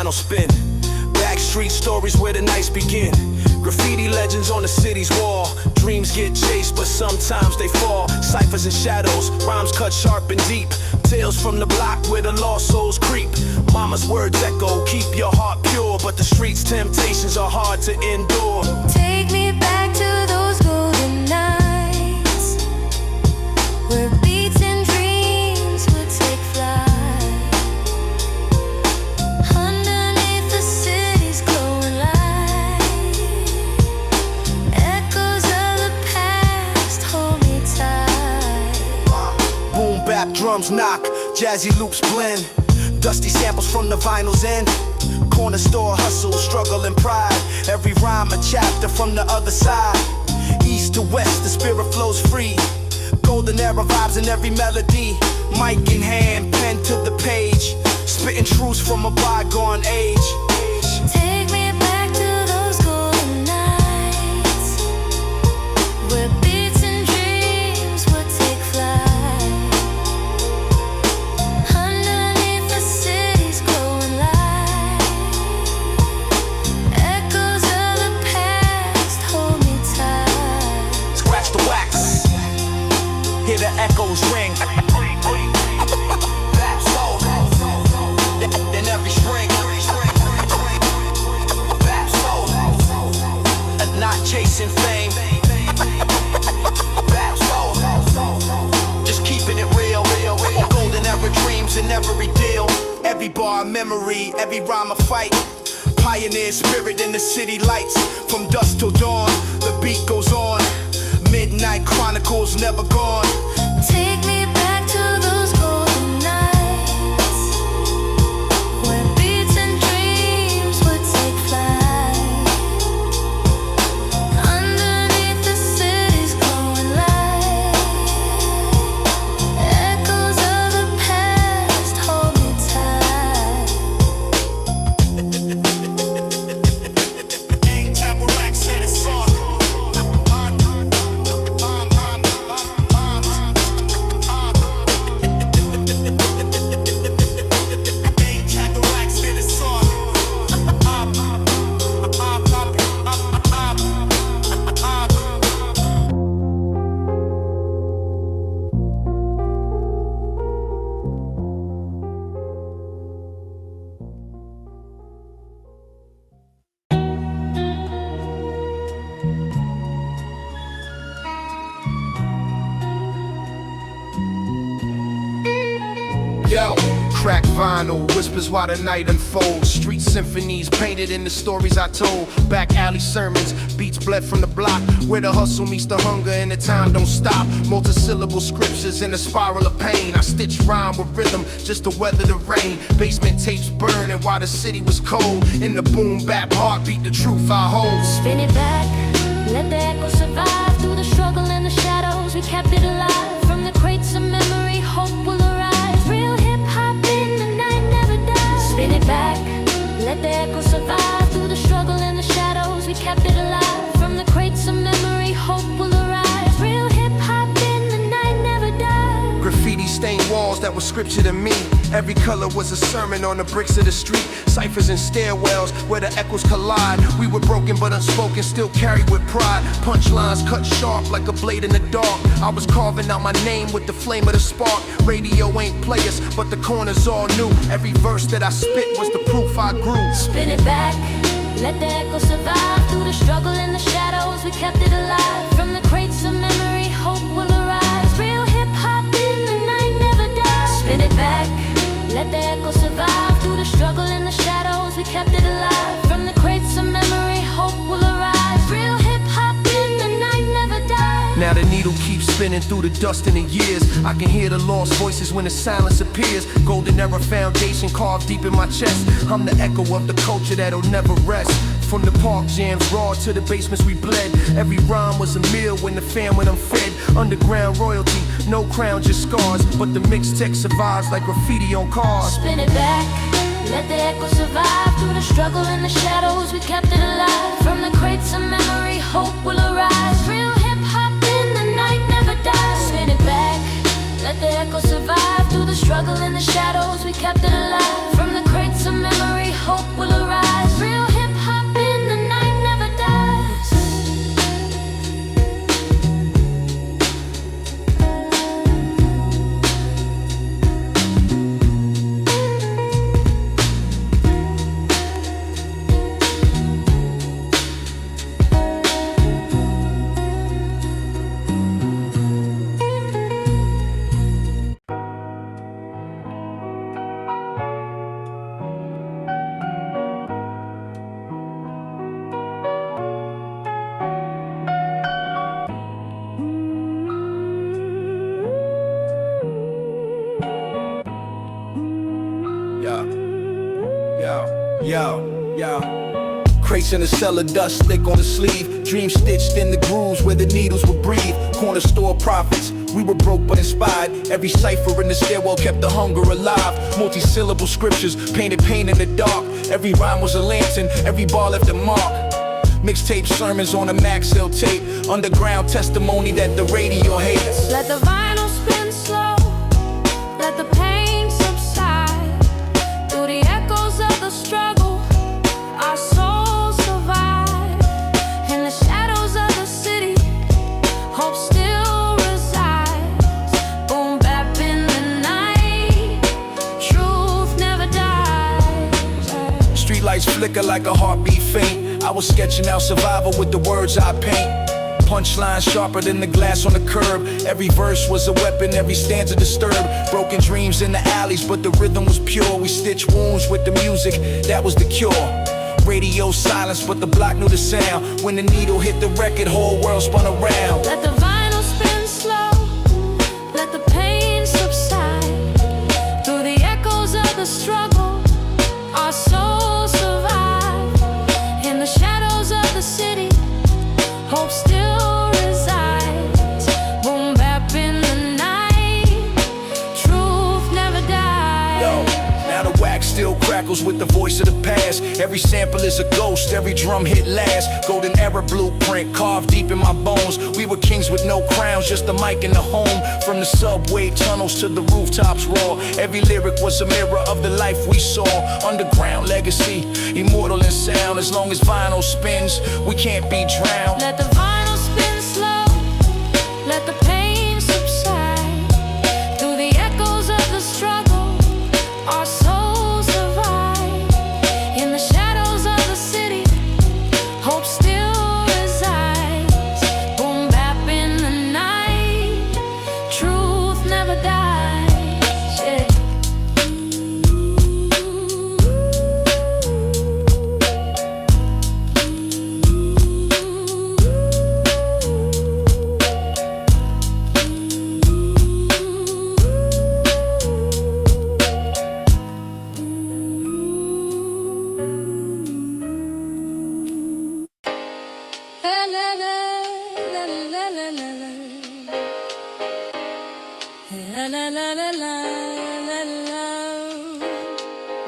vinyl spin. Backstreet stories where the nights begin. Graffiti legends on the city's wall. Dreams get chased, but sometimes they fall. Ciphers and shadows, rhymes cut sharp and deep. Tales from the block where the lost souls creep. Mama's words echo, keep your heart pure, but the streets' temptations are hard to endure. Take me back to those golden nights, where beats and dreams would take flight. Underneath the city's glowing light, echoes of the past hold me tight. Boom bap drums knock, jazzy loops blend. Dusty samples from the vinyl's end. Corner store hustle, struggle and pride. Every rhyme a chapter from the other side. East to west, the spirit flows free. Golden era vibes in every melody. Mic in hand, pen to the page. Spitting truths from a bygone age. Take me back to those golden nights, where beats and dreams would take flight. Underneath the city's glowing light, echoes of the past hold me tight. Scratch the wax, hear the echoes ring. Then every string. Not chasing fame, just keeping it real. Golden era dreams in every deal. Every bar a memory, every rhyme a fight. Pioneer spirit in the city lights. From dusk till dawn, the beat goes on. Midnight chronicles never gone. Take me back to those golden nights, where beats and dreams would take flight. Underneath the city's glowing light, echoes of the past hold me tight. Yo, crack vinyl, whispers while the night unfolds. Street symphonies painted in the stories I told. Back alley sermons, beats bled from the block, where the hustle meets the hunger and the time don't stop. Multi-syllable scriptures in a spiral of pain. I stitch rhyme with rhythm just to weather the rain. Basement tapes burning while the city was cold. In the boom bap heartbeat, the truth I hold. Spin it back, let the echo survive. Through the struggle and the shadows, we kept it alive. From the crates of memory, hope will arise. Real hip-hop in the night never dies. Spin it back, let the echo survive. Through the struggle and the shadows, we kept it alive. From the crates of memory, hope will arise. Real hip-hop in the night never dies. Graffiti stained walls that were scripture to me. Every color was a sermon on the bricks of the street. Ciphers and stairwells where the echoes collide. We were broken but unspoken, still carried with pride. Punchlines cut sharp like a blade in the dark. I was carving out my name with the flame of the spark. Radio ain't play us, but the corners all new. Every verse that I spit was the proof I grew. Spin it back, let the echo survive. Through the struggle and the shadows, we kept it alive. From the crates of memory, hope will arise. Real hip-hop in the night never dies. Spin it back, let the echo survive. Through the struggle and the shadows, we kept it alive. From the crates of memory, hope will arise. Real hip-hop in the night never dies. Now the needle keeps spinning through the dust in the years. I can hear the lost voices when the silence appears. Golden era foundation carved deep in my chest. I'm the echo of the culture that'll never rest. From the park jams raw to the basements we bled. Every rhyme was a meal when the fam went unfed. Underground royalty, no crown, just scars. But the mixtape survives like graffiti on cars. Spin it back, let the echo survive. Through the struggle and the shadows, we kept it alive. From the crates of memory, hope will arise. Real hip-hop in the night never dies. Spin it back, let the echo survive. Through the struggle and the shadows, we kept it alive. From the crates of memory, hope will Yo. Crates in the cellar, dust slick on the sleeve. Dreams stitched in the grooves where the needles would breathe. Corner store profits, we were broke but inspired. Every cipher in the stairwell kept the hunger alive. Multi-syllable scriptures painted pain in the dark. Every rhyme was a lantern, every bar left a mark. Mixtape sermons on a Maxell tape. Underground testimony that the radio hates. Let the vinyl spin slow, let the pain subside. Through the echoes of the struggle, our souls survive. In the shadows of the city, hope still resides. Boom bap in the night, truth never dies. Streetlights flicker like a heartbeat faint. I was sketching out survival with the words I paint. Punchlines sharper than the glass on the curb. Every verse was a weapon, every stanza disturbed. Broken dreams in the alleys, but the rhythm was pure. We stitched wounds with the music, that was the cure. Radio silence, but the block knew the sound. When the needle hit the record, whole world spun around. Let the vinyl spin slow, let the pain subside. Through the echoes of the struggle, our souls survive. In the shadows of the city, hope still resides. Boom bap in the night, truth never dies. Yo, now the wax still crackles with the voice of the past. Every sample is a ghost, every drum hit last. Golden era blueprint carved deep in my bones. We were kings with no crowns, just a mic in the home. From the subway tunnels to the rooftops raw. Every lyric was a mirror of the life we saw. Underground legacy, immortal in sound. As long as vinyl spins, we can't be drowned. Let the vinyl spin slow, let the pain subside. Through the echoes of the struggle, our souls survive. In the shadows of the city, hope still resides. Boom bap in the night, truth never dies. Yeah.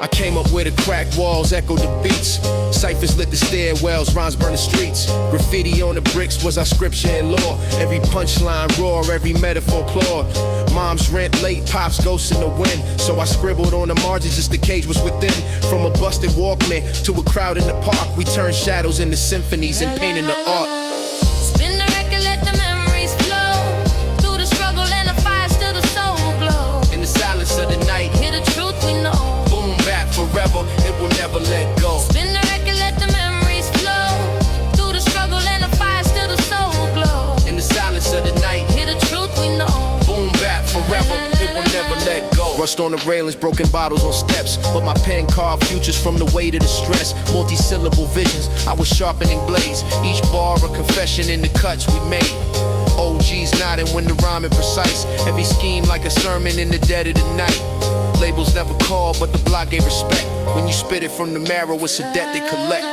I came up where the cracked walls echoed the beats. Ciphers lit the stairwells, rhymes burned the streets. Graffiti on the bricks was our scripture and law. Every punchline roar, every metaphor claw. Mom's rent late, pops ghosts in the wind. So I scribbled on the margins just the cage was within. From a busted Walkman to a crowd in the park, we turned shadows into symphonies and painting the art. Spin the record, let the memories flow. Through the struggle and the fire, still the soul glow. In the silence of the night, Hear the truth we know. boom back forever, it will never let go. Spin the record, let the memories flow. Through the struggle and the fire, still the soul glow. In the silence of the night, Hear the truth we know. boom back forever, it will never let go. Rust on the railings, broken bottles on steps. But my pen carved futures from the weight of the stress. Multi-syllable visions, I was sharpening blades. Each bar a confession in the cuts we made. OGs nodding when the rhyming precise. Every scheme like a sermon in the dead of the night. Labels never called, but the block gave respect. When you spit it from the marrow, it's a debt they collect.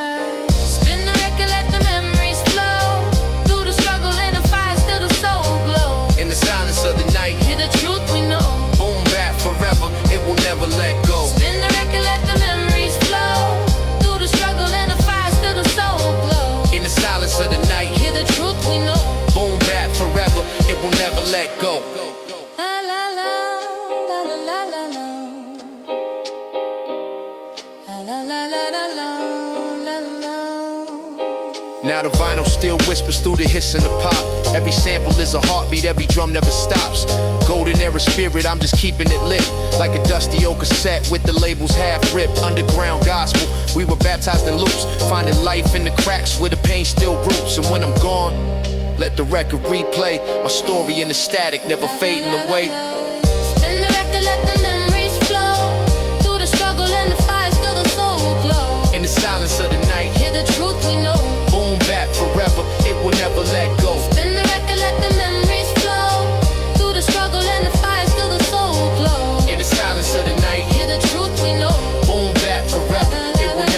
Spin the record, let the memories flow. Through the struggle and the fire, still the soul glow. In the silence of the night, Hear the truth we know. boom back forever, it will never let go. Spin the record, let the memories flow. Through the struggle and the fire, still the soul glow. In the silence of the night, Hear the truth we know. boom back forever, it will never let go. La la la, la la la la la. La la la la la la la. Now the vinyl still whispers through the hiss and the pop. Every sample is a heartbeat, every drum never stops. Golden era spirit, I'm just keeping it lit. Like a dusty old cassette with the labels half ripped. Underground gospel, we were baptized in loops. Finding life in the cracks where the pain still roots. And when I'm gone, let the record replay. My story in the static, never fading away. Spin the record, let the memories flow. Through the struggle and the fire, still the soul glow. In the silence of the night, Hear the truth we know. boom back forever, it will never let go. Spin the record, let the memories flow. Through the struggle and the fire, still the soul glow. In the silence of the night, Hear the truth we know. boom back forever, it will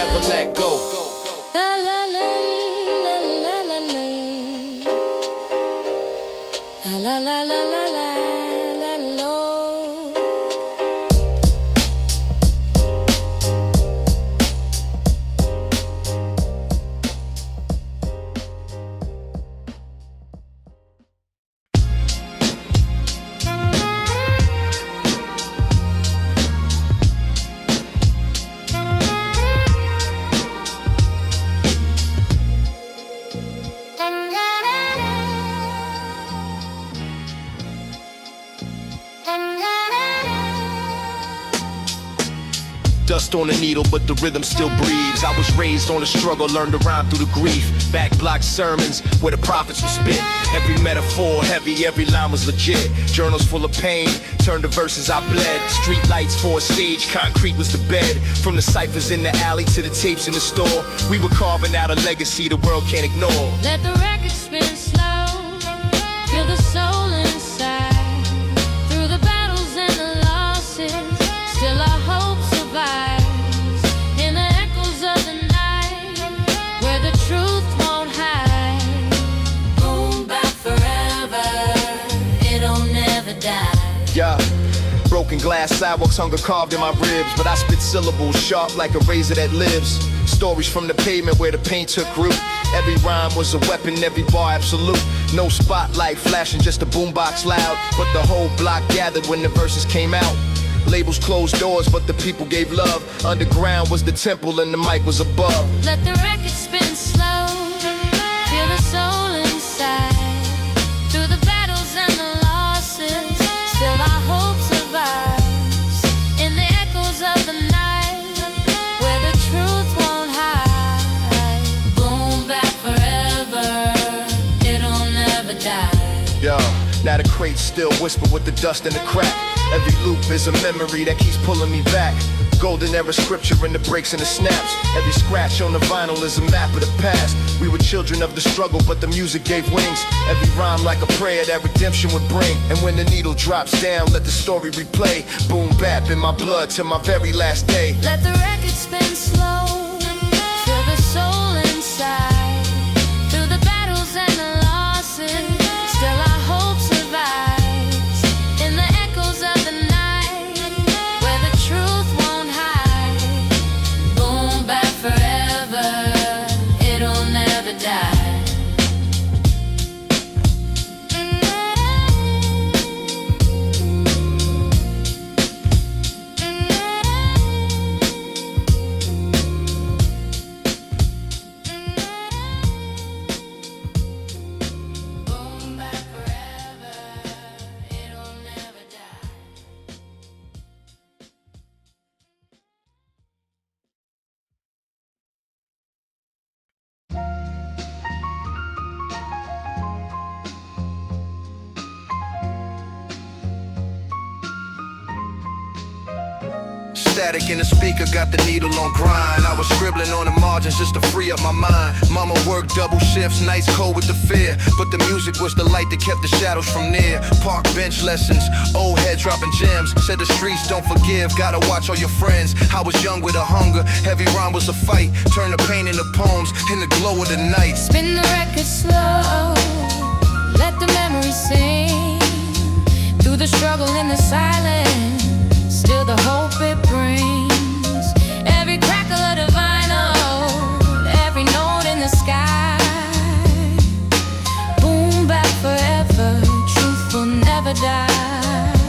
dust on the needle, but the rhythm still breathes. I was raised on the struggle, learned to rhyme through the grief. Back block sermons where the prophets were spit. Every metaphor heavy, every line was legit. Journals full of pain, turned to verses I bled. Street lights for a stage, concrete was the bed. From the ciphers in the alley to the tapes in the store, we were carving out a legacy the world can't ignore. Let the record spin slow, feel the soul inside. Through the battles and the losses, still our hope survives. In the echoes of the night, where the truth won't hide. Boom back forever, it'll never die. Yeah. Broken glass sidewalks, hunger carved in my ribs, but I spit syllables sharp like a razor that lives. Stories from the pavement where the pain took root. Every rhyme was a weapon, every bar absolute. No spotlight flashing, just a boombox loud. But the whole block gathered when the verses came out. Labels closed doors, but the people gave love. Underground was the temple and the mic was above. Let the record spin slow, feel the soul inside. Through the battles and the losses, still our hope survives. In the echoes of the night, where the truth won't hide. Boom back forever, it'll never die. Yo, now the crates still whisper with the dust and the crack. Every loop is a memory that keeps pulling me back. Golden era scripture in the breaks and the snaps. Every scratch on the vinyl is a map of the past. We were children of the struggle, but the music gave wings. Every rhyme like a prayer that redemption would bring. And when the needle drops down, let the story replay. Boom bap in my blood till my very last day. Let the record spin slow, feel the soul inside. Through the battles and the losses, still our hope survives. In the echoes of the night, where the truth won't hide. Boom back forever, it'll never die. Boom back forever, it'll never die. Static in the speaker, got the needle on grind. I was scribbling on the margins just to free up my mind. Mama worked double shifts, nights cold with the fear. But the music was the light that kept the shadows from near. Park bench lessons, old head dropping gems. Said the streets don't forgive, gotta watch all your friends. I was young with a hunger, heavy rhyme was a fight. Turn the pain into poems in the glow of the night. Spin the record slow, let the memory sing. Through the struggle and the silence, still the hope it brings. Every crackle of the vinyl, every note in the sky. Boom back forever, truth will never die.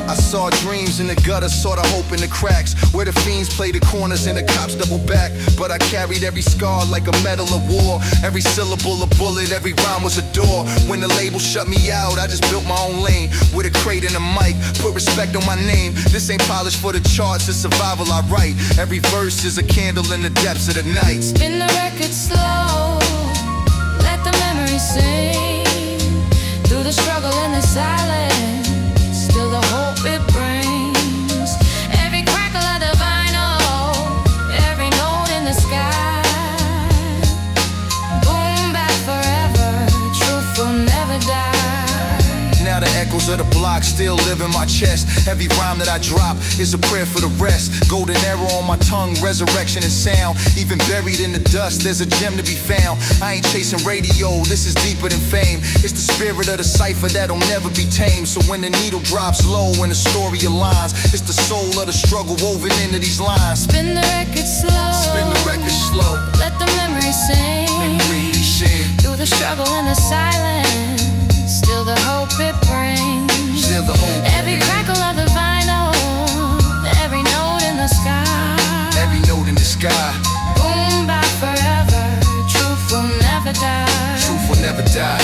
I saw dreams in the gutter, saw the hope in the cracks. Where the fiends play the corners and the cops double back. But I carried every scar like a medal of war. Every syllable a bullet, every rhyme was a door. When the label shut me out, I just built my own lane. With a crate and a mic, put respect on my name. This ain't polished for the charts, it's survival I write. Every verse is a candle in the depths of the night. Spin the record slow, let the memory sing. Through the struggle and the silence, still the hope it brings. Every crackle of the vinyl, every note in the sky. Boom back forever, truth will never die. Now the echoes of the block still live in my chest. Every rhyme that I drop is a prayer for the rest. Golden arrow on my tongue, resurrection and sound. Even buried in the dust, there's a gem to be found. I ain't chasing radio, this is deeper than fame. It's the spirit of the cipher that'll never be tamed. So when the needle drops low and the story aligns, it's the soul of the struggle woven into these lines. Spin the record slow, Spin the record slow, let the memory sing. memory sing. Through the struggle and the silence, still the hope it brings. Still the hope. Every crackle of the vinyl, every note in the sky. Every note in the sky, Boom back forever, truth will never die. truth will never die.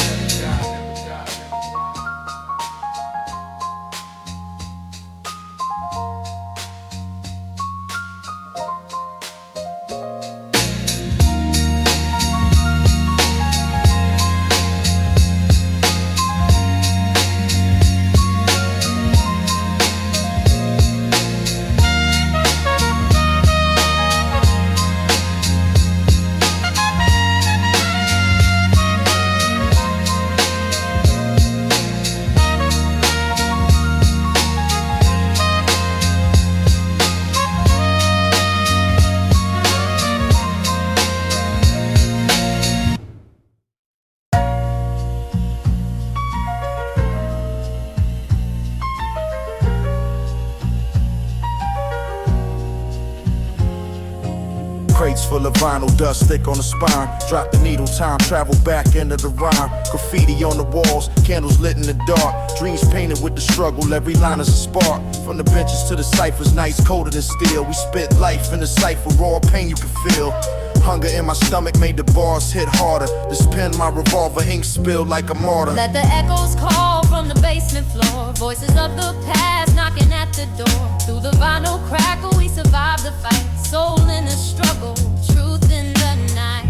Crates full of vinyl, dust thick on the spine. Drop the needle, time travel back into the rhyme. Graffiti on the walls, candles lit in the dark. Dreams painted with the struggle, every line is a spark. From the benches to the ciphers, nights colder than steel. We spit life in the cipher, raw pain you can feel. Hunger in my stomach made the bars hit harder. This pen, my revolver, ink spilled like a martyr. Let the echoes call from the basement floor. Voices of the past knocking at the door. Through the vinyl crackle, we survive the fight. Soul in the struggle, truth in the night.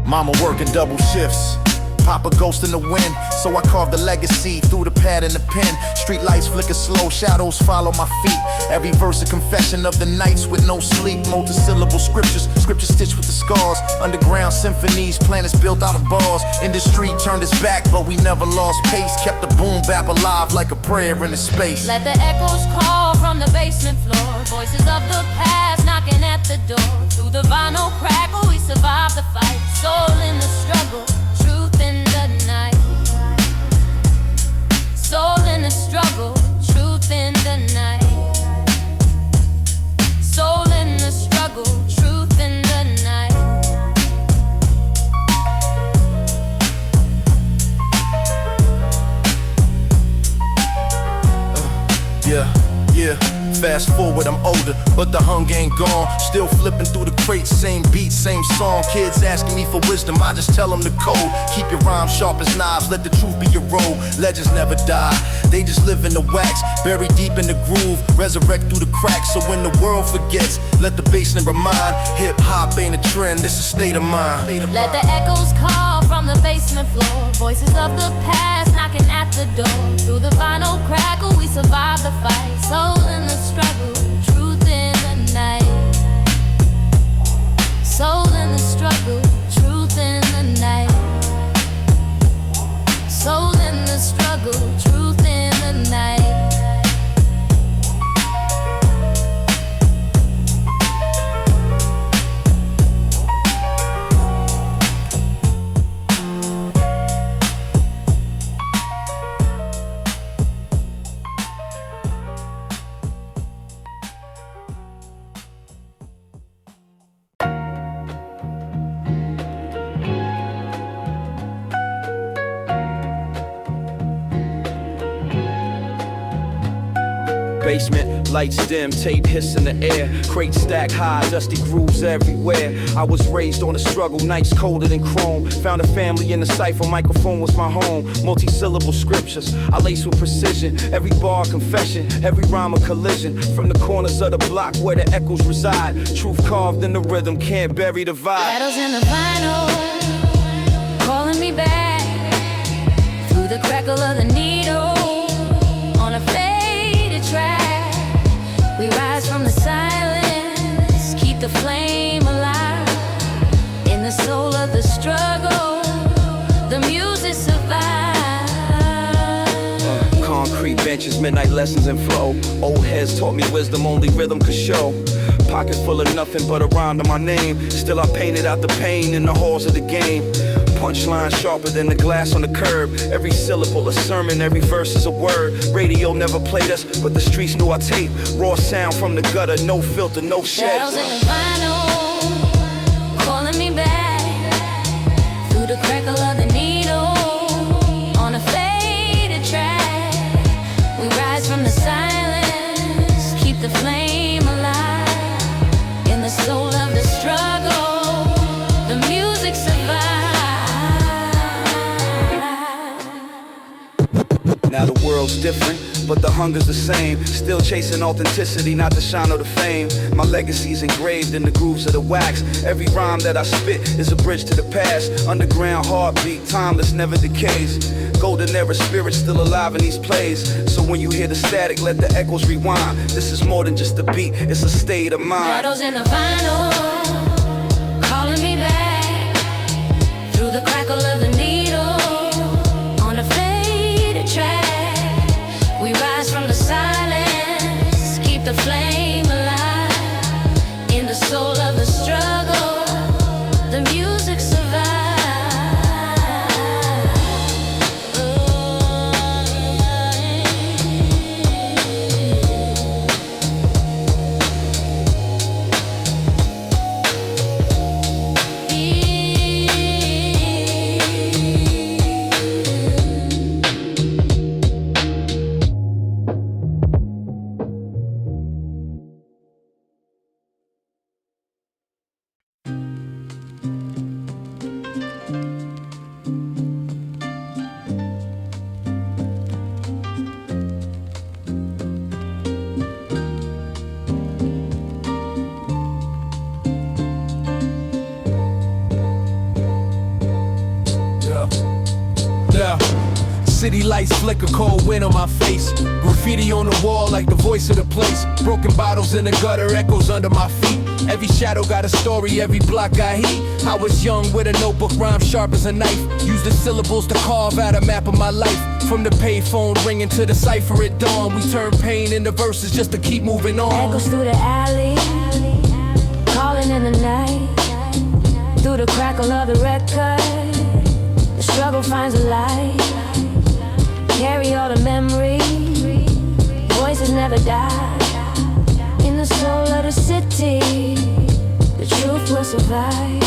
Mama working double shifts, Papa ghost in the wind, so I carved a legacy through the pad and the pen. Street lights flicker slow, shadows follow my feet. Every verse a confession of the nights with no sleep. Multi-syllable scriptures, scripture stitched with the scars. Underground symphonies, planets built out of bars. Industry turned its back, but we never lost pace. Kept the boom bap alive like a prayer in the space. Let the echoes call from the basement floor. Voices of the past knocking at the door. Through the vinyl crackle, we survive the fight. Soul in the struggle, truth in the night. Soul in the struggle, truth in the night. Soul in the struggle, truth in the night. Yeah. Fast forward, I'm older, but the hunger ain't gone. Still flipping through the crates, same beat, same song. Kids asking me for wisdom, I just tell them the code. Keep your rhymes sharp as knives, let the truth be your road. Legends never die, they just live in the wax. Buried deep in the groove, resurrect through the cracks. So when the world forgets, let the bassline remind. Hip-hop ain't a trend, it's a state of mind. Let the echoes call from the basement floor. Voices of the past knocking at the door. Through the vinyl crackle, we survive the fight. Soul in the struggle, truth in the night. Soul in the struggle, truth in the night. Soul in the struggle, truth in the night. Basement, lights dim, tape hiss in the air. Crates stack high, dusty grooves everywhere. I was raised on the struggle, nights colder than chrome. Found a family in the cipher, microphone was my home. Multi-syllable scriptures, I lace with precision. Every bar a confession, every rhyme a collision. From the corners of the block where the echoes reside. Truth carved in the rhythm, can't bury the vibe. Battles in the vinyl, calling me back. Through the crackle of the needle, on a faded track. We rise from the silence, keep the flame alive. In the soul of the struggle, the music survives. Concrete benches, midnight lessons and flow. Old heads taught me wisdom only rhythm could show. Pocket full of nothing but a rhyme to my name. Still I painted out the pain in the halls of the game. Punchline sharper than the glass on the curb. Every syllable a sermon, every verse is a word. Radio never played us, but the streets knew our tape. Raw sound from the gutter, no filter, no Shadows sheds. in the vinyl, calling me back. Through the crackle of the needle, on a faded track. We rise from the silence, keep the flame alive. In the soul of the struggle, the music survives. Now the world's different, but the hunger's the same. Still chasing authenticity, not the shine or the fame. My legacy's engraved in the grooves of the wax. Every rhyme that I spit is a bridge to the past. Underground heartbeat, timeless, never decays. Golden era spirit still alive in these plays. So when you hear the static, let the echoes rewind. This is more than just a beat, it's a state of mind. Shadows in the vinyl, calling me back. Through the crackle of the needle, on a faded track. We rise from the silence, keep the flame alive. In the soul of the struggle, the music survives. city lights flicker, cold wind on my face. Graffiti on the wall like the voice of the place. Broken bottles in the gutter, echoes under my feet. Every shadow got a story, every block got heat. I was young with a notebook, rhyme sharp as a knife. Used the syllables to carve out a map of my life. From the payphone ringing to the cipher at dawn. We turn pain into verses just to keep moving on. Echoes through the alley, calling in the night. Through the crackle of the record, the struggle finds a light. Carry all the memories, voices never die. In the soul of the city, the truth will survive.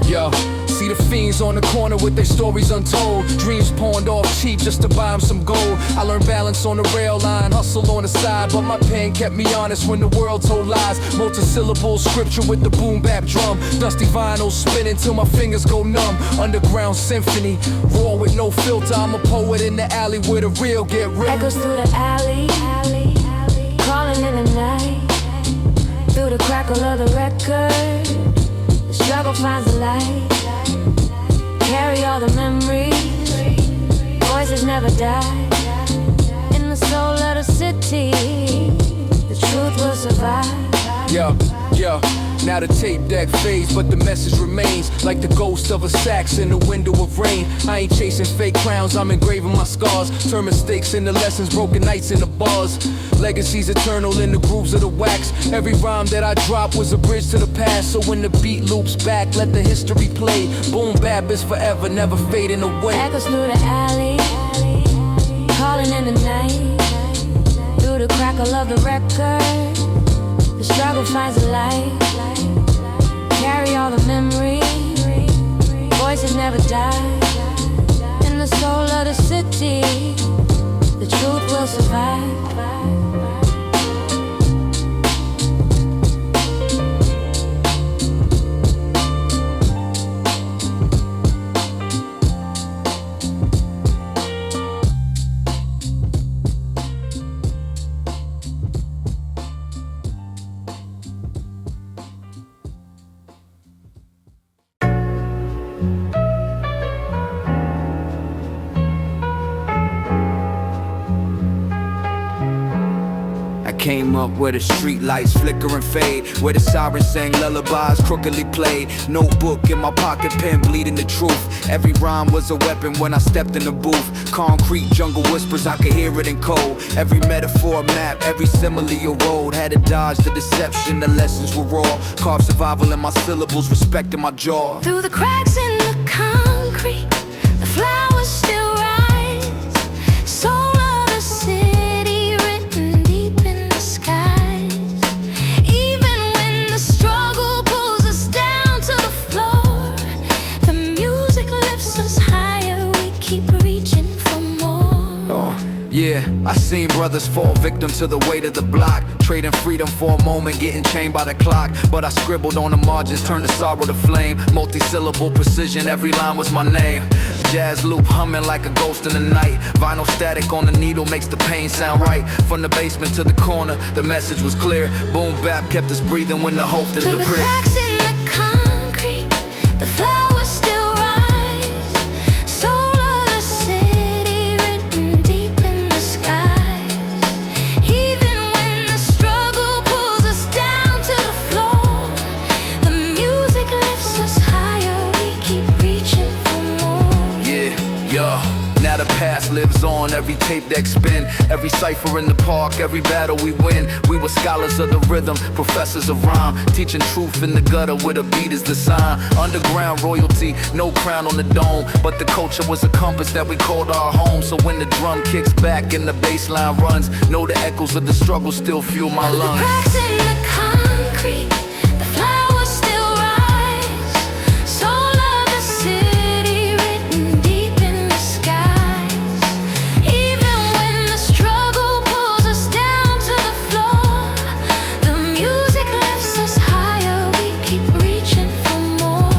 Yo, see the fiends on the corner with their stories untold. Dreams pawned off cheap just to buy them some gold. I learned balance on the rail line, hustle on the side. But my pen kept me honest when the world told lies. Multi-syllable scripture with the boom bap drum. Dusty vinyl spinning till my fingers go numb. Underground symphony, raw with no filter. I'm a poet in the alley where the real get real. Echoes through the alley, calling in the night. Through the crackle of the record, the struggle finds a light. Carry all the memories, voices never die. In the soul of the city, the truth will survive. Yo, now the tape deck fades, but the message remains. Like the ghost of a sax in the window of rain. I ain't chasing fake crowns, I'm engraving my scars. Turn mistakes into lessons, broken nights into bars. Legacies eternal in the grooves of the wax. Every rhyme that I drop was a bridge to the past. So when the beat loops back, let the history play. Boom bap is forever, never fading away. Echoes through the alley, calling in the night. Through the crackle of the record, the struggle finds a light. Carry all the memories, voices never die. In the soul of the city, the truth will survive. Came up where the street lights flicker and fade, where the sirens sang lullabies crookedly played. Notebook in my pocket, pen bleeding the truth. Every rhyme was a weapon when I stepped in the booth. Concrete jungle whispers, I could hear it in cold. Every metaphor a map, every simile a road. Had to dodge the deception, the lessons were raw. Carved survival in my syllables, respect in my jaw. Through the cracks in the concrete, the flowers still rise. Soul of the city written deep in the skies. Even when the struggle pulls us down to the floor, the music lifts us higher, we keep reaching for more. Yeah, I seen brothers fall victim to the weight of the block. Trading freedom for a moment, getting chained by the clock. But I scribbled on the margins, turned the sorrow to flame. Multi-syllable precision, every line was my name. Jazz loop humming like a ghost in the night. Vinyl static on the needle makes the pain sound right. From the basement to the corner, the message was clear. Boom bap kept us breathing when the hope Through the disappeared. cracks in the concrete, the flowers still rise. Soul of the city written deep in the skies. Even when the struggle pulls us down to the floor, the music lifts us higher, we keep reaching for more. Yeah. Now the past lives on, every tape deck spin. Every cipher in the park, every battle we win. We were scholars of the rhythm, professors of rhyme. Teaching truth in the gutter where the beat is the sign. Underground royalty, no crown on the dome. But the culture was a compass that we called our home. So when the drum kicks back and the bass line runs, know the echoes of the struggle still fuel my lungs. The cracks in the concrete, the flowers still rise. Soul of the city written deep in the skies. Even when the struggle pulls us down to the floor, the music lifts us higher, we keep reaching for more.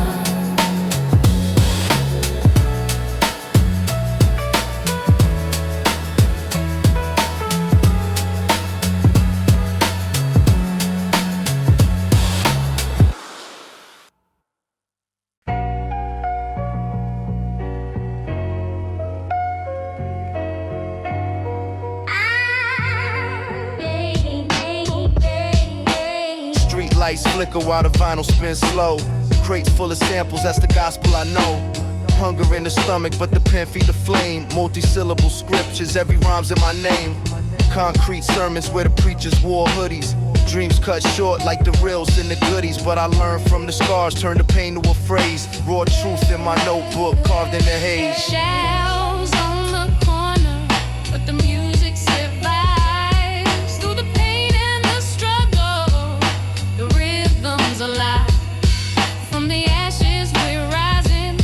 lights flicker while the vinyl spins slow. Crates full of samples, that's the gospel I know. Hunger in the stomach, but the pen feed the flame. Multi-syllable scriptures, every rhyme's in my name. Concrete sermons where the preachers wore hoodies. Dreams cut short like the reels and the goodies. But I learned from the scars, turn the pain to a phrase. Raw truth in my notebook, carved in the haze. Shells on the corner, but the music survives. Through the pain and the struggle, the rhythm's alive. From the ashes we're rising,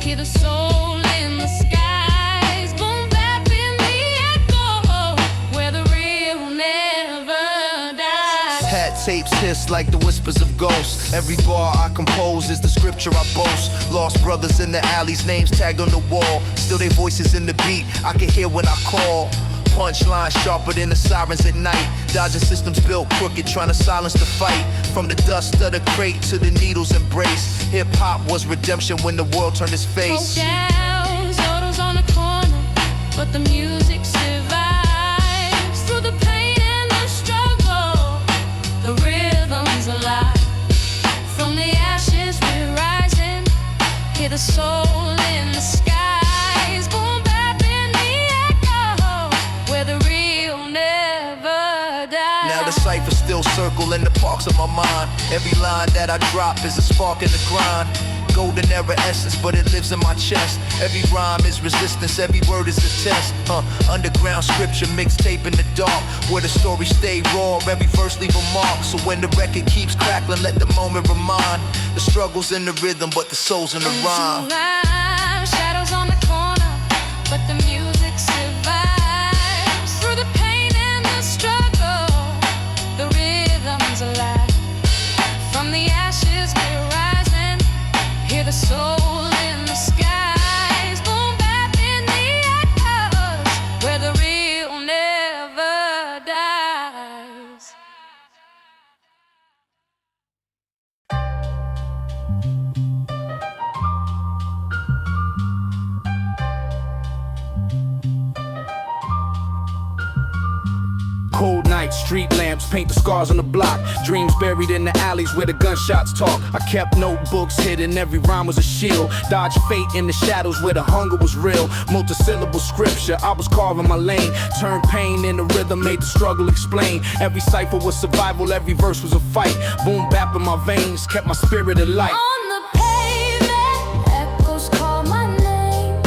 hear the soul in the skies. Boom bap in the echo, where the real never dies. Hat tapes hiss like the whispers of ghosts. Every bar I compose is the scripture I boast. Lost brothers in the alleys, names tagged on the wall. Still their voices in the beat, I can hear when I call. Punchline sharper than the sirens at night. Dodging systems built crooked, trying to silence the fight. From the dust of the crate to the needle's embrace. Hip-hop was redemption when the world turned its face. Shells, autos on the corner, but the music survives. Through the pain and the struggle, the rhythm's alive. From the ashes we're rising, hear the soul in the skies. Boom bap in the echo, where the real never dies. Now the ciphers still circle in the parks of my mind. Every line that I drop is a spark in the grind. Golden era essence, but it lives in my chest. Every rhyme is resistance, every word is a test. Underground scripture, mixtape in the dark, where the story stay raw, every verse leave a mark. So when the record keeps crackling, let the moment remind. The struggle's in the rhythm, but the soul's in the rhyme. Shadows on the corner, but the music survives. Through the pain and the struggle, the rhythm's alive. From the ashes we're rising, hear the soul in the skies. Boom bap in the echoes, where the real never dies. Cold nights, street lamps, paint the scars on the block. Dreams buried in the alleys where the gunshots talk. I kept notebooks hidden, every rhyme was a shield. Dodge fate in the shadows where the hunger was real. Multi-syllable scripture, I was carving my lane. Turned pain into rhythm, made the struggle explain. Every cipher was survival, every verse was a fight. Boom bap in my veins, kept my spirit alight. On the pavement, echoes call my name.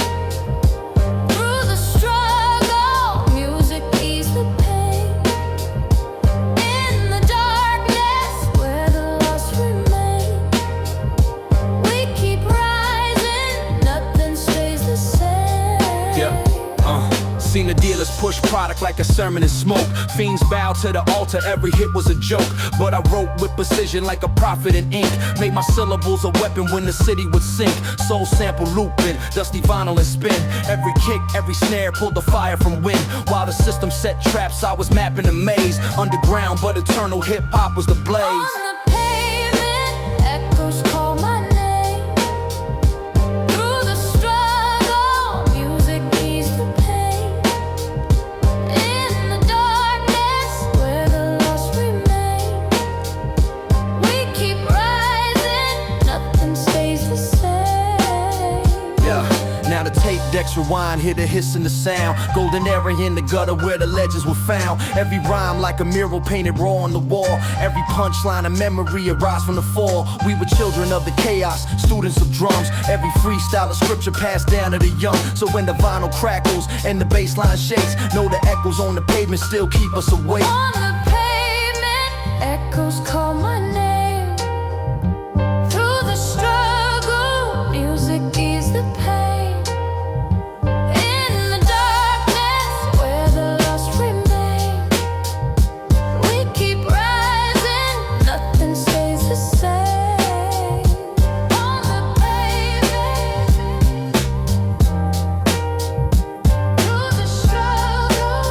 Through the struggle, music eased the pain. In the darkness, where the lost remain, we keep rising, nothing stays the same. Yeah. Seen the dealers push product like a sermon in smoke. Fiends bow to the altar, every hit was a joke. But I wrote with precision like a prophet in ink. Made my syllables a weapon when the city would sink. Soul sample looping, dusty vinyl and spin. Every kick, every snare pulled the fire from wind. While the system set traps, I was mapping a maze. Underground but eternal, hip-hop was the blaze. On the pavement, echoes call my name. Through the struggle, music eased the pain. In the darkness, where the lost remain, we keep rising, nothing stays the same. Yeah. Now the tape decks rewind, hear the hiss and the sound. Golden era in the gutter where the legends were found. Every rhyme like a mural painted raw on the wall. Every punchline a memory arise from the fall. We were children of the chaos, students of drums. Every freestyle of scripture passed down to the young. So when the vinyl crackles and the bass line shakes, know the echoes on the pavement still keep us awake. On the pavement, echoes call my name. Through the struggle, music eased the pain. In the darkness, where the lost remain, we keep rising, nothing stays the same. On the pavement, through the struggle,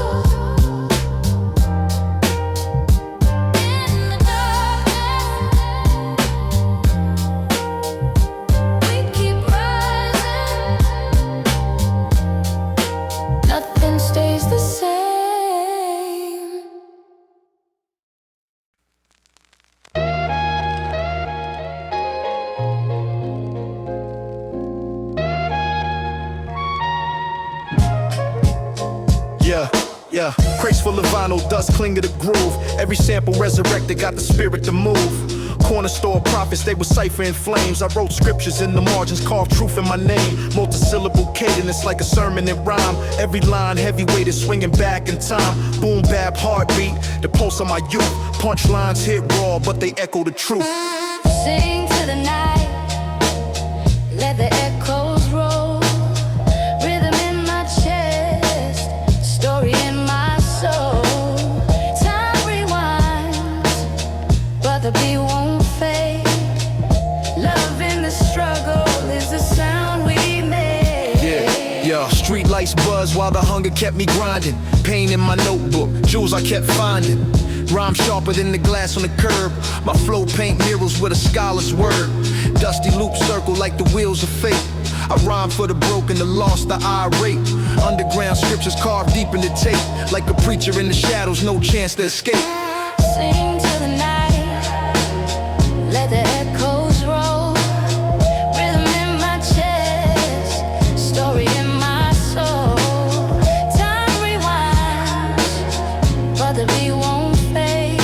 in the dark. Crates full of vinyl, dust cling to the groove. Every sample resurrected, got the spirit to move. Corner store prophets, they were ciphering flames. I wrote scriptures in the margins, carved truth in my name. Multisyllable cadence like a sermon in rhyme. Every line heavyweight is swinging back in time. Boom bap heartbeat, the pulse of my youth. Punchlines hit raw, but they echo the truth. Sing to the night, let the echoes roll. Rhythm in my chest, story in my soul. Time rewinds, but the beat won't fade. Love in the struggle is the sound we made. Yeah, street lights buzz while the hunger kept me grinding. Pain in my notebook, jewels I kept finding. Rhyme sharper than the glass on the curb. My flow paint murals with a scholar's word. Dusty loop circle like the wheels of fate. I rhyme for the broken, the lost, the irate. Underground scriptures carved deep in the tape. Like a preacher in the shadows, no chance to escape. Sing to the night, let the echoes roll. Rhythm in my chest, story in my soul. Time rewinds, but the beat won't fade.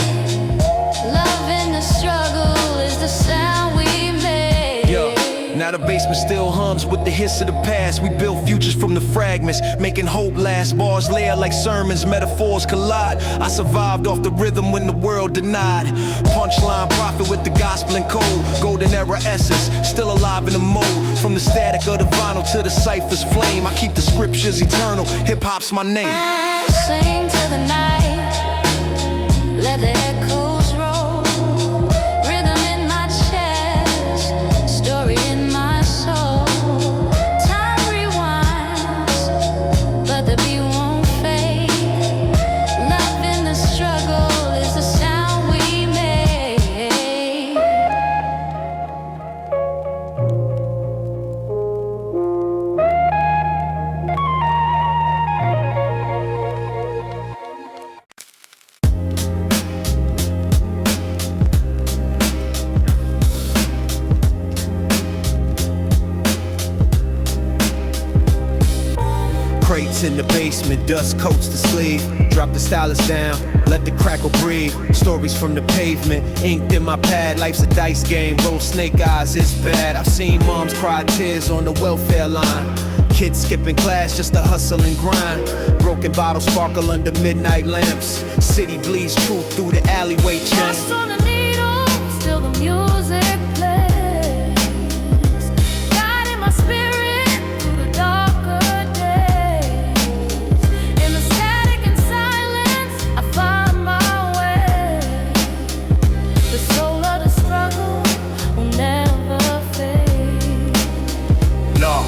Love in the struggle is the sound we made. Now the basement still hums with the hiss of the past. We built futures from the fragments, making hope last. Bars layer like sermons, metaphors collide. I survived off the rhythm when the world denied. Punchline prophet with the gospel and code. Golden era essence, still alive in the mode. From the static of the vinyl to the cipher's flame, I keep the scriptures eternal, hip-hop's my name. Sing to the night, let the echoes roll. Rhythm in my chest, story in my soul. Time rewinds, but the beat won't fade. Love in the struggle is the sound we made. Crates in the basement, dust coats the sleeve. Drop the stylus down, let the crackle breathe. Stories from the pavement, inked in my pad. Life's a dice game, roll snake eyes, it's bad. I've seen moms cry tears on the welfare line. Kids skipping class just to hustle and grind. Broken bottles sparkle under midnight lamps. City bleeds truth through the alleyway chant. Lost on the needle, still the music plays. Guiding my spirit through the darker days. In the static and silence, I find my way. The soul of the struggle will never fade. No.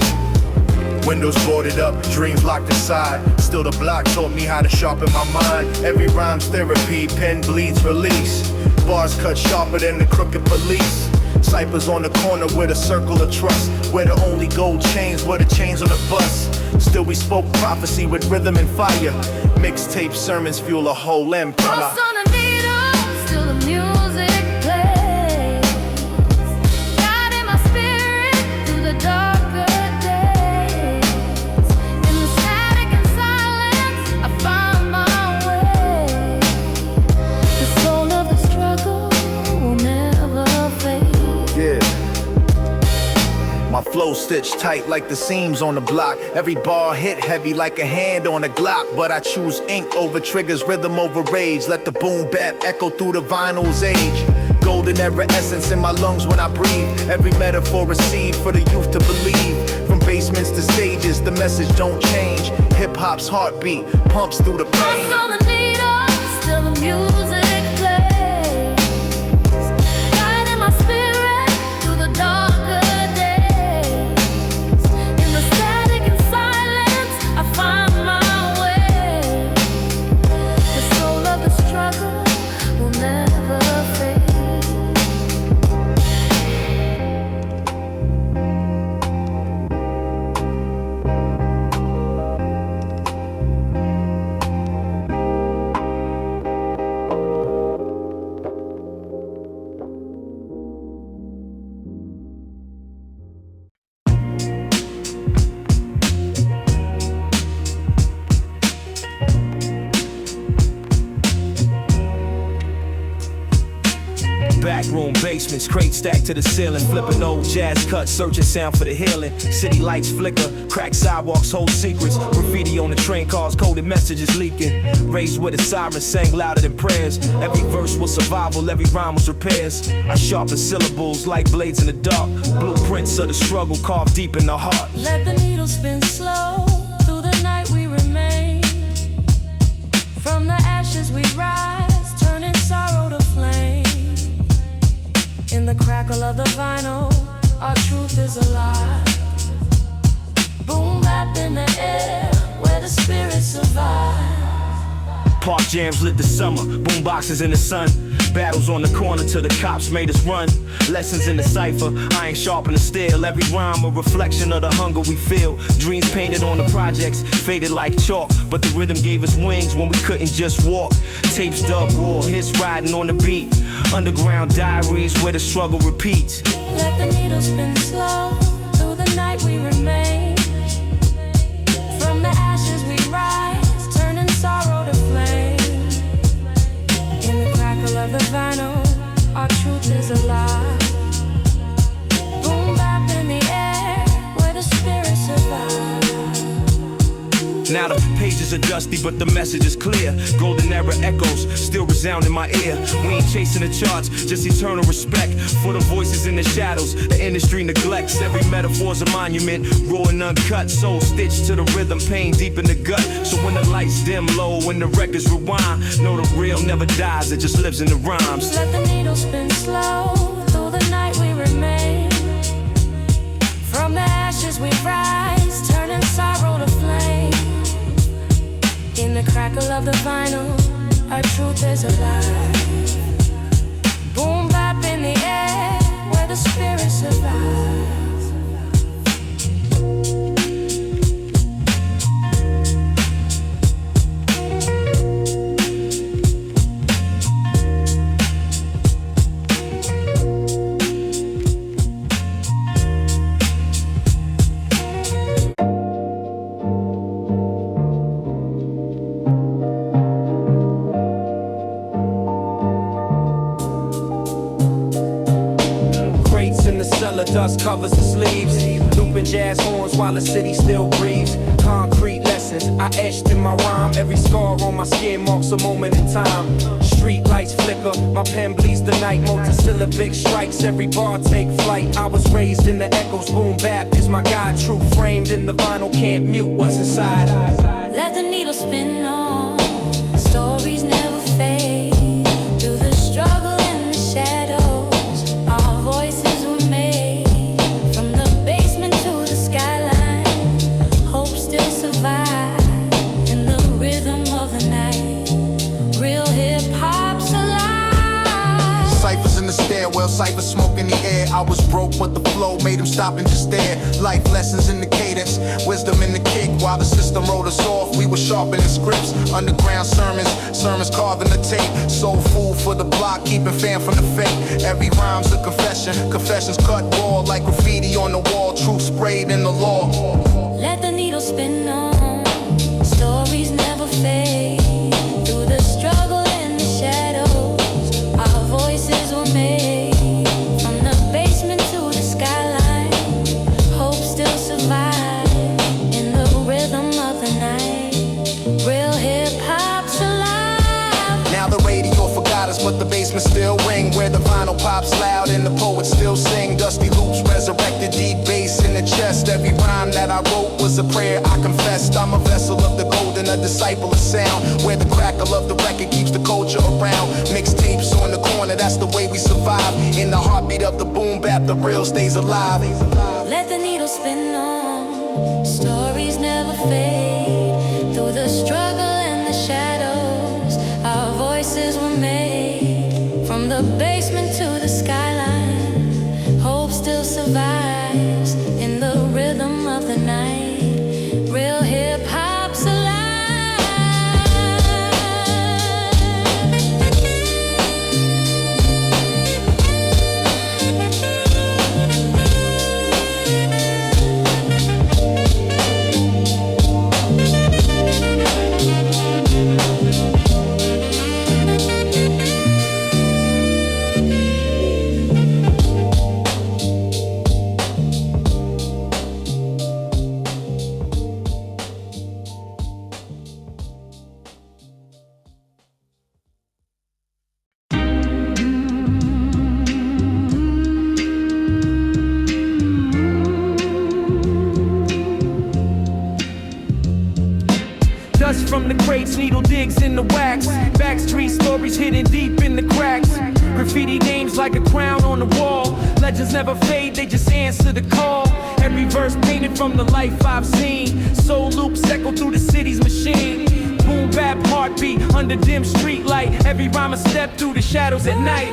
Windows boarded up, dreams locked inside. Still the block taught me how to sharpen my mind. Every rhyme's therapy, pen bleeds release. Bars cut sharper than the crooked police. Ciphers on the corner with a circle of trust. Where the only gold chains were the chains on the bus. Still we spoke prophecy with rhythm and fire. Mixtape sermons fuel a whole empire. Lost on the needle, still the music plays. Guiding my spirit through the darker days. In the static and silence, I find my way. The soul of the struggle will never fade. Yeah. My flow stitched tight like the seams on the block. Every bar hit heavy like a hand on a Glock. But I choose ink over triggers, rhythm over rage. Let the boom bap echo through the vinyl's age. Golden era essence in my lungs when I breathe. Every metaphor a seed for the youth to believe. From basements to stages, the message don't change. Hip-hop's heartbeat pumps through the pain. Lost on the needle, still the music plays. Guiding my spirit through the darker days. In the static and silence, I find my way. The soul of the struggle will never fade. Back room, basements, crates stacked to the ceiling. Flipping old jazz cuts, searching sound for the healing. City lights flicker, cracked sidewalks hold secrets. Graffiti on the train cars, coded messages leaking. Raised with a siren, sang louder than prayers. Every verse was survival, every rhyme was repairs. I sharpen syllables like blades in the dark. Blueprints of the struggle carved deep in the heart. Let the needle spin slow, through the night we remain. From the ashes we rise, turning sorrow to flame. In the crackle of the vinyl, our truth is alive. Boom bap in the air, where the spirits survive. Park jams lit the summer, boom boxes in the sun. Battles on the corner till the cops made us run. Lessons in the cipher, iron sharpened the steel. Every rhyme a reflection of the hunger we feel. Dreams painted on the projects, faded like chalk. But the rhythm gave us wings when we couldn't just walk. Tapes dub raw, hits riding on the beat. Underground diaries where the struggle repeats. Let the needle spin slow, through the night we remain. From the ashes we rise, turning sorrow to flame. In the crackle of the vinyl, our truth is alive. Boom bap in the air, where the spirits survive. Now the pages are dusty, but the message is clear. Golden era echoes still resound in my ear. We ain't chasing the charts, just eternal respect for the voices in the shadows. The industry neglects every metaphor's a monument, raw and uncut. Soul stitched to the rhythm, pain deep in the gut. So when the lights dim low, when the records rewind, know the real never dies, it just lives in the rhymes. Let the needle spin slow, through the night we remain. From the ashes we rise, turning sorrow to flame. In the crackle of the vinyl, our truth is alive. Boom bap in the air, where the spirit survives. Dust covers the sleeves, looping jazz horns while the city still breathes. Concrete lessons I etched in my rhyme. Every scar on my skin marks a moment in time. Street lights flicker, my pen bleeds the night. Multisyllabic strikes, every bar take flight. I was raised in the echoes, boom bap is my guide. Truth framed in the vinyl, can't mute what's inside. Let the needle spin on, stories never fade. Through the struggle and the shadows, our voices were made. In the rhythm of the night, real hip-hop's alive. Ciphers in the stairwell, ciphers smoke in the air. I was broke, but the flow made him stop and just stare. Life lessons in the cadence, wisdom in the kick. While the system wrote us off, we were sharpening scripts. Underground sermons carving the tape. Soul food for the block, keeping fan from the fake. Every rhyme's a confession, confessions cut raw like graffiti on the wall. Truth sprayed in the law. Let the needle spin on, stories never fade. Through the struggle and the shadows, our voices were made. From the basement to the skyline, hope still survives. In the rhythm of the night, real hip-hop's alive. Now the radio forgot us, but the basement still ring. Where the vinyl pops loud and the poets still sing. Dusty loops resurrected, deep bass in the chest. Every rhyme that I wrote was a prayer I confessed. I'm a vessel of the gold and a disciple of sound. Where the crackle of the record keeps the culture around. Mixtapes on the corner, that's the way we survive. In the heartbeat of the boom bap, the real stays alive. Let the needle spin on, stories never fade. Through the struggle and the shadows, our voices were made. From the basement to the skyline, hope still survives. In the rhythm of the night, real hip-hop's alive. streets, needle digs in the wax. Backstreet stories hidden deep in the cracks. Graffiti names like a crown on the wall. Legends never fade, they just answer the call. Every verse painted from the life I've seen. Soul loops echo through the city's machine. Boom bap heartbeat under dim street light. Every rhyme a step through the shadows at night.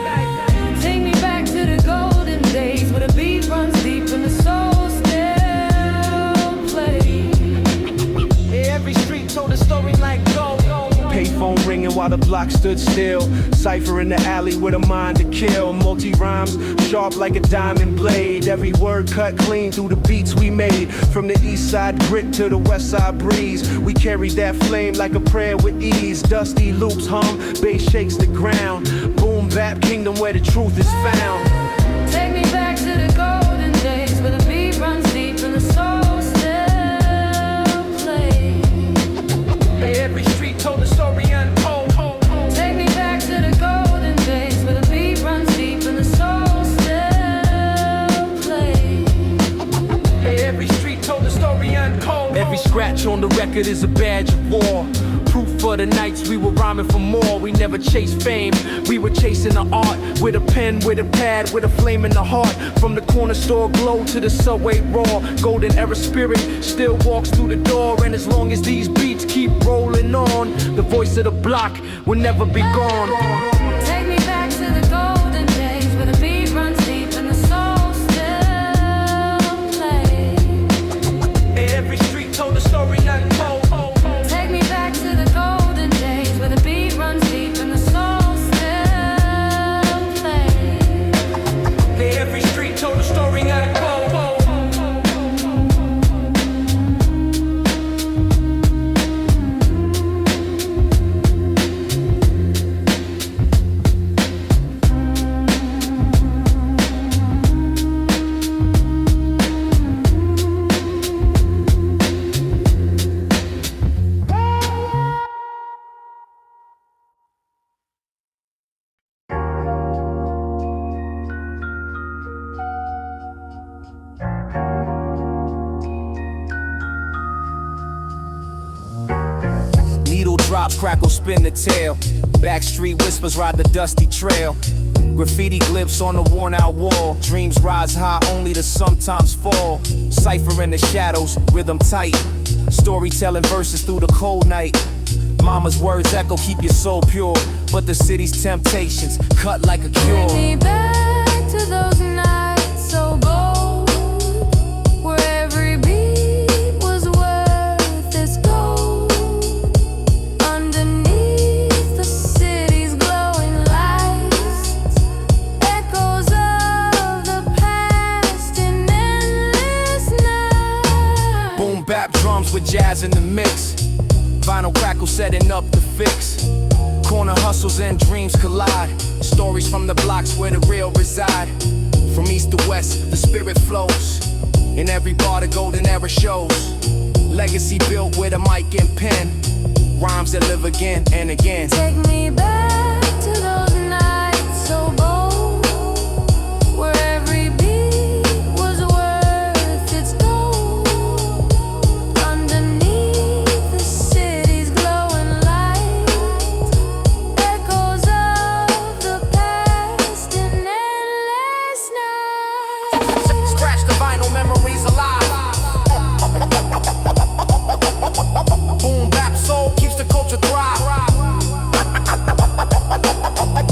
Take me back to the golden days where the beat runs deep and the soul still plays. Every street told a story like gold. Payphone ringing while the block stood still. Cypher in the alley with a mind to kill. Multi-rhymes sharp like a diamond blade. Every word cut clean through the beats we made. From the east side grit to the west side breeze, we carried that flame like a prayer with ease. Dusty loops hum, bass shakes the ground. Boom bap kingdom where the truth is found. Take me back to the golden days where the beat runs deep and the soul still plays. Every street told a story untold. Take me back to the golden days where the beat runs deep and the soul still plays. Every street told a story untold. Every scratch on the record is a badge of war. Proof for the nights we were rhyming for more. We never chased fame, we were chasing the art. With a pen, with a pad, with a flame in the heart. From the corner store glow to the subway raw. Golden era spirit still walks through the door. And as long as these beats keep rolling on, the voice of the block will never be gone. Take me back to the golden days where the beat runs deep and the soul still plays. Every street told a story untold. Take me back to the golden days where the beat runs deep and the soul still plays. Every street told a story untold. Needle drops, crackle, spin the tail. Backstreet whispers ride the dusty trail. Graffiti glyphs on the worn out wall. Dreams rise high only to sometimes fall. Cypher in the shadows, rhythm tight. Storytelling verses through the cold night. Mama's words echo, keep your soul pure. But the city's temptations cut like a cure. Take me back to those nights so bold, where every beat was worth its gold. Underneath the city's glowing lights, echoes of the past in endless night. Boom bap drums with jazz in the mix. Vinyl crackle setting up the fix. Corner hustles and dreams collide. Stories from the blocks where the real reside. From east to west, the spirit flows. In every bar the golden era shows. Legacy built with a mic and pen. Rhymes that live again and again. Take me back to those nights so bold, where every beat was worth its gold. Underneath the city's glowing lights, echoes of the past in endless nights. Scratch the vinyl, memories alive. Boom bap soul keeps the culture thrive.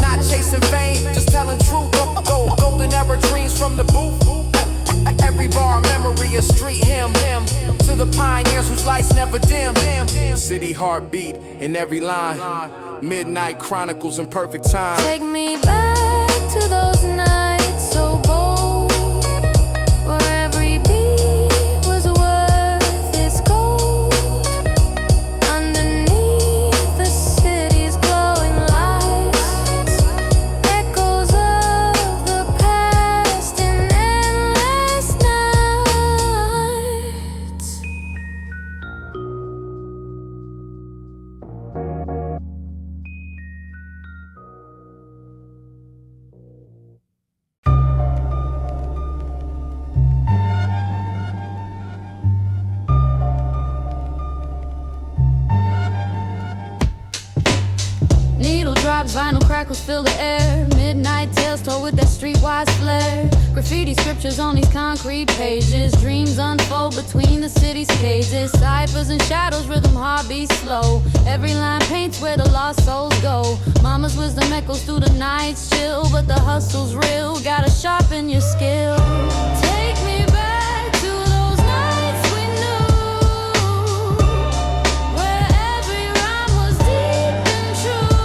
Not chasing fame, just telling truth. Golden era dreams from the booth. Every bar memory a street hymn. To the pioneers whose lights never dim. City heartbeat in every line. Midnight chronicles in perfect time. Take me back to those nights so bold, where every beat was worth its gold. Underneath the city's glowing lights, echoes of the past in endless nights. echoes fill the air. Midnight tales told with that streetwise flair. Graffiti scriptures on these concrete pages. Dreams unfold between the city's cages. Ciphers and shadows, rhythm heartbeat slow. Every line paints where the lost souls go. Mama's wisdom echoes through the night's chill, but the hustle's real, gotta sharpen your skill. Take me back to those nights we knew, where every rhyme was deep and true.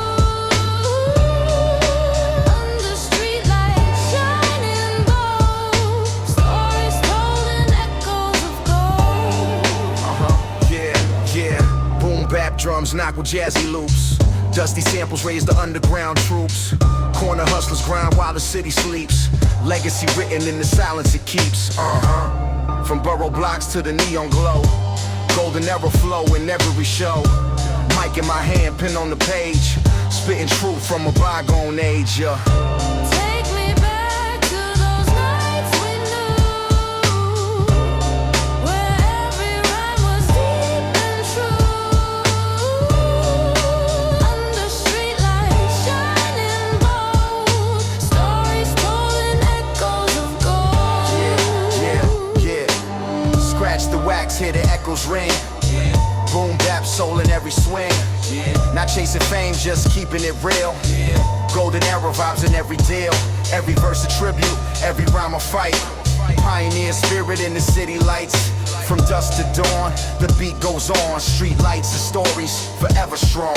Under streetlights shining gold, stories told in echoes of gold. Yeah. Boom bap drums knock with jazzy loops. Dusty samples raise the underground troops. Corner hustlers grind while the city sleeps. Legacy written in the silence it keeps. From borough blocks to the neon glow. Golden era flow in every show. Mic in my hand, pen on the page. Spitting truth from a bygone age, yeah. Take me back to those nights we knew, where every rhyme was deep and true. Under streetlights shining gold, stories told in echoes of gold. Yeah. Scratch the wax, hear the echoes ring. Boom bap, soul in every swing. Not chasing fame, just keeping it real. Golden era vibes in every deal. Every verse a tribute, every rhyme a fight. Pioneer spirit in the city lights. From dusk to dawn, the beat goes on. Street lights and stories, forever strong.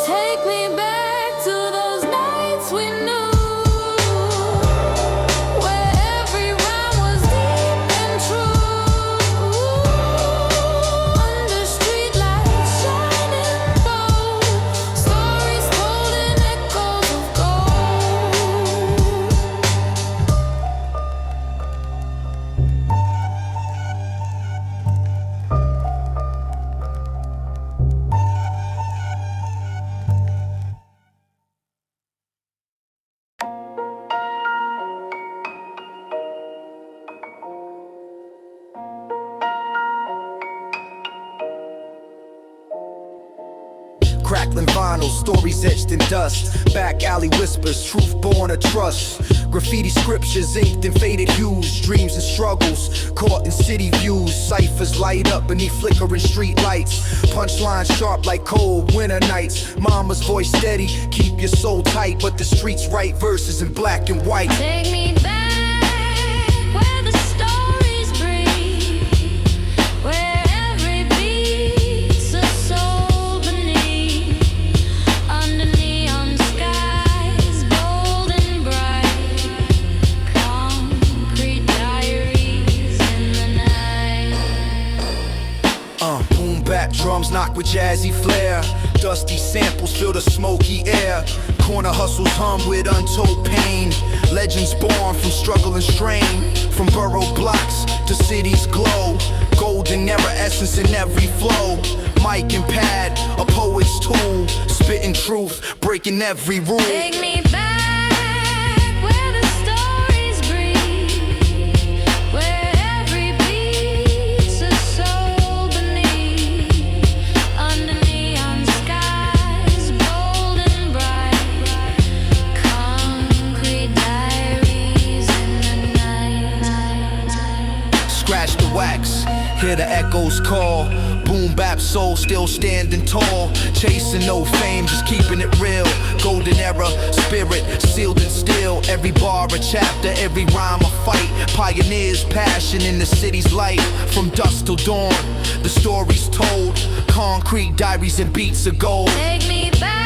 Take me back to those nights we knew, where every rhyme was deep and true. Under streetlights shining gold, stories told in echoes of gold. Crackling vinyl, stories etched in dust. Back alley whispers, truth born of trust. Graffiti scriptures inked in faded hues. Dreams and struggles, caught in city views. Ciphers light up beneath flickering street lights. Punchlines sharp like cold winter nights. Mama's voice steady, keep your soul tight. But the streets write verses in black and white. Take me back where the stories breathe, where every beat's a soul beneath. Under neon skies, bold and bright, concrete diaries in the night. Boom bap drums knock with jazzy flair. Dusty samples fill the smoky air. Corner hustles hum with untold pain. Legends born from struggle and strain. From borough blocks to cities glow. Golden era essence in every flow. Mic and pad, a poet's tool. Spitting truth, breaking every rule. Take me back where the stories breathe, where every beat's a soul beneath. Under neon skies, bold and bright, concrete diaries in the night. Scratch the wax, hear the echoes call. Boom bap soul still standing tall. Chasing no fame, just keeping it real. Golden era, spirit sealed in steel. Every bar a chapter, every rhyme a fight. Pioneers passion in the city's light. From dusk till dawn, the stories told. Concrete diaries and beats of gold. Take me back